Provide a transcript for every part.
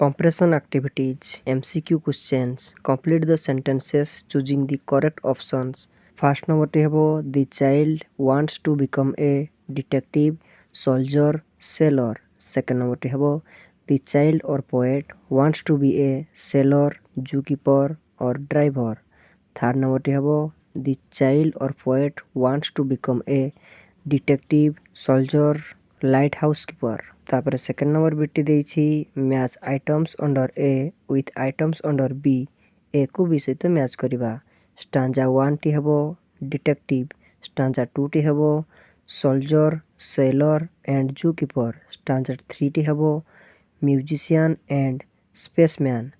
Compression activities, MCQ questions. Complete the sentences choosing the correct options. First number T हेबो the child wants to become a detective, soldier, sailor. Second number T हेबो the child or poet wants to be a sailor, zookeeper or driver. Third number T हेबो the child or poet wants to become a detective, soldier, lighthouse keeper. तापर second number बिटी देइछि match items under A with items under B A को B सहित match करिबा। Stanza 1 टी हेबो detective, stanza 2 टी हेबो soldier, sailor and zookeeper, stanza 3 टी हेबो म्यूजिशियन एंड स्पेसमैन,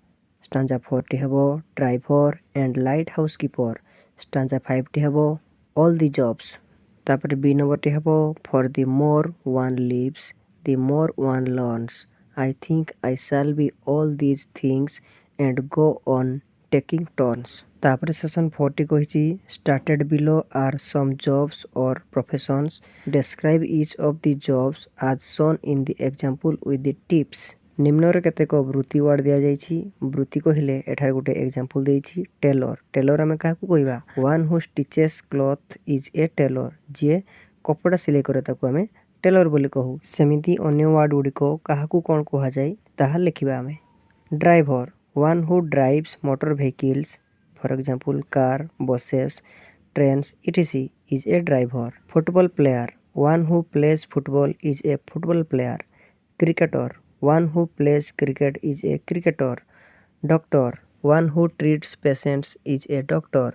स्टांजा 4 टी हेबो driver and lighthouse keeper, stanza 5 टी हेबो ऑल द जॉब्स। तापर बी नंबर टी हेबो for the more one lives the more one learns. I think I shall be all these things and go on taking turns. तापर session 40 कहिछि started below are some jobs or professions. Describe each of the jobs as shown in the example with the tips. निम्नरे केतेक वृत्ति word दिया जाइछि। वृत्ति कहिले एठार गोटे example देइछि tailor. Tailor हमें काहकु कहिबा one who stitches cloth is a tailor, जे कपड़ा सिलाई करे ताकू हमें टेलर बोली कहू। सेमिति अन्य वर्ड गुड़िक काहाकू कौन कहा जाए ताहा लिखिबा हमें। Driver one who drives motor vehicles for example car, buses, trains ETC is a driver. Football player one who plays football is a football player. Cricketer one who plays cricket is a cricketer. Doctor one who treats patients is a doctor.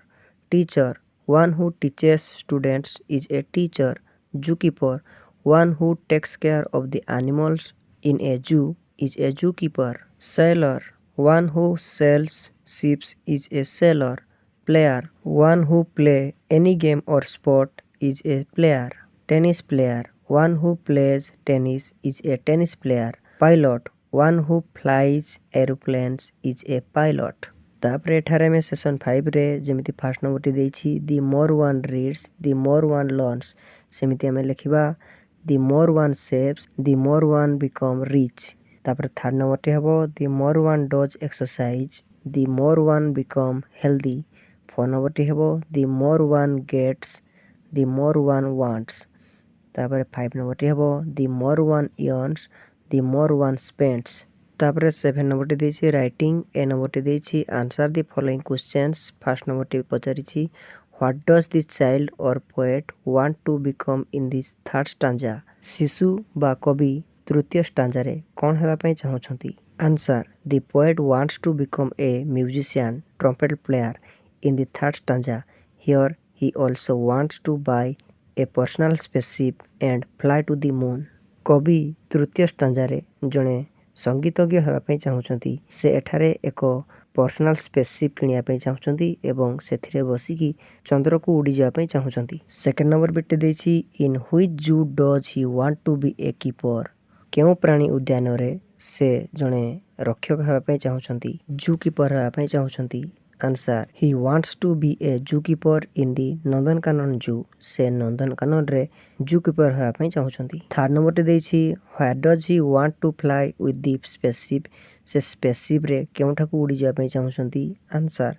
Teacher one who teaches students is a teacher. Zookeeper one who takes care of the animals in a zoo is a zookeeper. Sailor one who sails ships is a sailor. Player one who play any game or sport is a player. Tennis player one who plays tennis is a tennis player. Pilot one who flies aeroplanes is a pilot. तापर एठारे में session 5 रे जेमिति first number देइछि the more one reads the more one learns। सेमिति हमें लिखिबा the more one saves the more one become rich। तापर थर्ड नंबर टी हेबो the more one does exercise the more one become healthy। Four number टी हेबो the more one gets the more one wants। तापर 5 number टी हेबो the more one earns the more one spends। तापर 7 नंबर टी देछि राइटिंग। ए नंबर टी देछि answer the following questions. First number टी पचारिछि What does the child or poet want to become in this third stanza? शिशु बा कवि तृतीय स्टांजा रे कौन हेबा पई चाहउछंती। Answer the poet wants to become a musician, trumpet player in the third stanza. Here he also wants to buy a personal spaceship and fly to the moon. कवि तृतीय स्टांजा रे जणे संगीतज्ञ हेबा पई चाहउछंती। से एठारे एको पर्सनल स्पेसशिप किनिया पई चाहउछंती एवं सेथिरे बसिकी चंद्र को उडी जा पई चाहउछंती। सेकंड नंबर बिटे देछि in which zoo does he want to be a keeper. केउ प्राणी उद्यान रे से जणे रक्षक हेबा पई चाहउछंती। जू कीपर हेबा पई चाहउछंती। Answer he wants to be a zookeeper इन दी नंदनकानन जू। से नंदनकानन रे जू कीपर हेबा पई चाहउछंती। थर्ड नंबर टे देछि where does he want to fly with the spaceship. से स्पेसशिप रे केउठाकू उडी जा पई चाहउछंती। Answer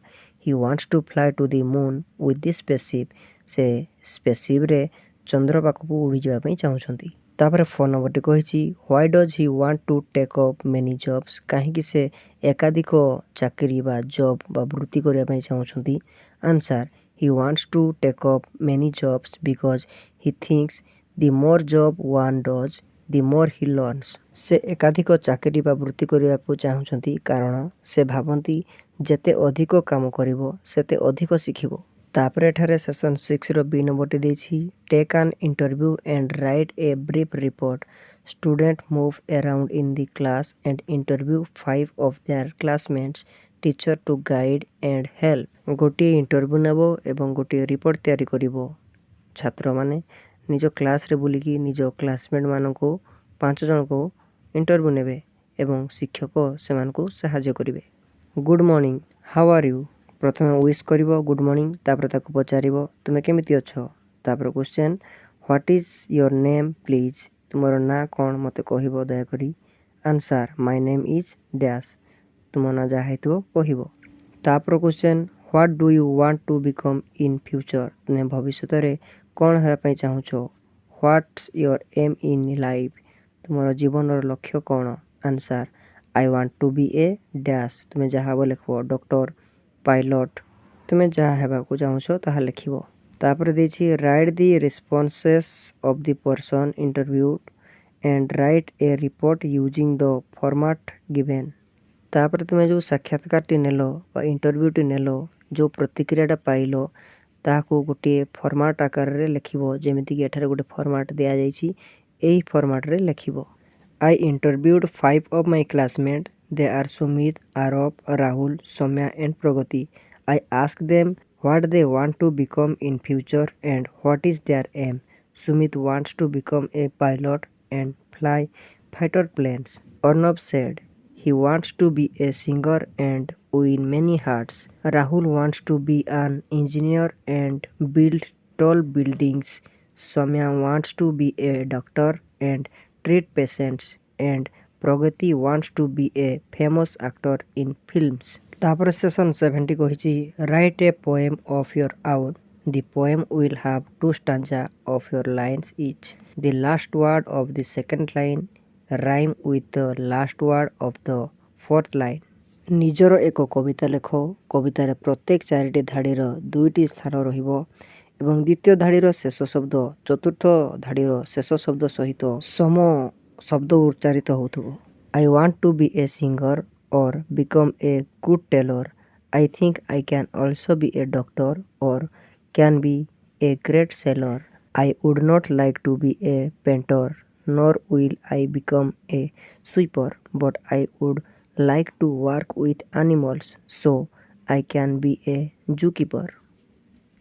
he wants to fly to the moon with the spaceship. से स्पेसशिप रे चंद्र पाखकू उडी जा पई चाहउछंती। तापर फोन नंबर टी कहिछि why does he want to take up many jobs. काहे कि से एकाधिक चाकरी बा जॉब बा वृत्ति करिया पई चाहउछंती। Answer he wants to take up many jobs because he thinks the more job one does the more he learns. से एकाधिक चाकरी बा वृत्ति करिया पई चाहउछंती कारण से भाबंती जेते अधिक काम करिवो सेते अधिक सिखिवो। तापर एठारे सेशन 6 रो बी नंबर टी देछि take an interview and write a brief report. Student move around in the class and interview 5 of their classmates teacher to guide and help. गोटे इंटरव्यू नेबो एवं गोटे रिपोर्ट तैयारी करिवो। छात्र माने निज क्लास रे बुलिकी निज क्लासमेट मानको 5 जन को इंटरव्यू नेबे एवं शिक्षक सेमान को सहायता करिवे। Good morning how are you. प्रथमे विश करिवो गुड मॉर्निंग तापर ताको पचारिवो तुमे केमिति अछो। तापर question what is your name please. तुमरो ना कोन मते कहिवो दया करी। Answer my name is dash तुम ना जहाँ हेतु कहिबो। तापर question what do you want to become in future तुम्हें भविष्य रे कौन होया पई चाहुछो। What's your aim in life तुमर जीवन लक्ष्य कौन। Answer I want to be a dash तुम्हें जहाँ वो लिखो डॉक्टर पायलट तुम्हें जहाँ हेबा को चाहुछो ताहा लिखिबो। तापर देछि write the responses of the person interviewed and write a report using the format given. तापर तुम जो साक्षात्कार नेल बा इंटरव्यूटी नेल जो प्रतिक्रियाटा पाइल ताकू गोटे फॉर्मेट आकार रे लिखिबो जेमिति कि एठारे गोटे फॉर्मेट दिया जाइछि एई फॉर्मेट रे लिखिबो। I interviewed 5 of my classmate they are Sumit Aarav Rahul Saumya and Pragati. I ask them what they want to become in future and what is their aim. Sumit wants to become a pilot and fly fighter planes. Arnab said he wants to be a singer and win many hearts. Rahul wants to be an engineer and build tall buildings. Soumya wants to be a doctor and treat patients. And Pragati wants to be a famous actor in films. तापर session 70 कहिछि write a poem of your own. The poem will have 2 stanza of your lines each. The last word of the second line rhyme with the last word of the fourth line. ନିଜର ଏକ କବିତା ଲେଖ। କବିତାରେ ପ୍ରତ୍ୟେକ 4ଟି ଧାଡ଼ିର 2ଟି ସ୍ଥାନ ରହିବ ଏବଂ ଦ୍ୱିତୀୟ ଧାଡ଼ିର ଶେଷ ଶବ୍ଦ ଚତୁର୍ଥ ଧାଡ଼ିର ଶେଷ ଶବ୍ଦ ସହିତ ସମ ଶବ୍ଦ ଉଚ୍ଚାରିତ ହେଉଥିବ। I want to be a singer or become a good tailor. I think I can also be a doctor or can be a great sailor. I would not like to be a painter nor will I become a sweeper, but I would like to work with animals so I can be a zookeeper.